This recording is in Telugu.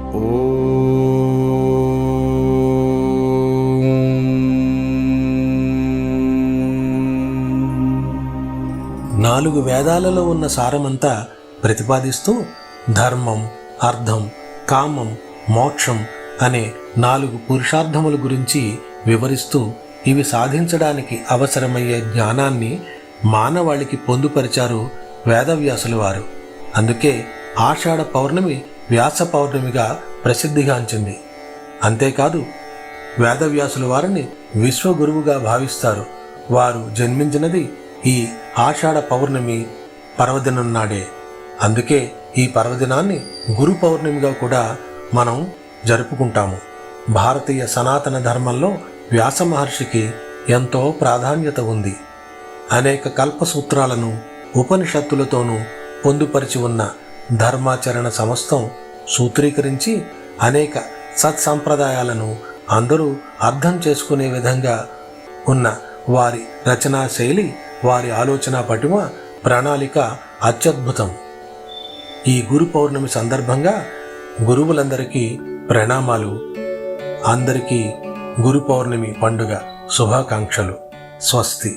నాలుగు వేదాలలో ఉన్న సారమంతా ప్రతిపాదిస్తూ ధర్మం, అర్థం, కామం, మోక్షం అనే 4 పురుషార్థముల గురించి వివరిస్తూ ఇవి సాధించడానికి అవసరమయ్యే జ్ఞానాన్ని మానవాళికి పొందుపరిచారు వేదవ్యాసుల వారు. అందుకే ఆషాఢ పౌర్ణమి వ్యాస పౌర్ణమిగా ప్రసిద్ధిగాంచింది. అంతేకాదు వేదవ్యాసుల వారిని విశ్వగురువుగా భావిస్తారు. వారు జన్మించినది ఈ ఆషాఢ పౌర్ణమి పర్వదినం నాడే. అందుకే ఈ పర్వదినాన్ని గురు పౌర్ణమిగా కూడా మనం జరుపుకుంటాము. భారతీయ సనాతన ధర్మంలో వ్యాస మహర్షికి ఎంతో ప్రాధాన్యత ఉంది. అనేక కల్పసూత్రాలను ఉపనిషత్తులతోనూ పొందుపరిచి ఉన్న ధర్మాచరణ సమస్తం సూత్రీకరించి అనేక సత్సంప్రదాయాలను అందరూ అర్థం చేసుకునే విధంగా ఉన్న వారి రచనా శైలి, వారి ఆలోచన పటిమ, ప్రణాళిక అత్యద్భుతం. ఈ గురు పౌర్ణమి సందర్భంగా గురువులందరికీ ప్రణామాలు. అందరికీ గురు పౌర్ణమి పండుగ శుభాకాంక్షలు. స్వస్తి.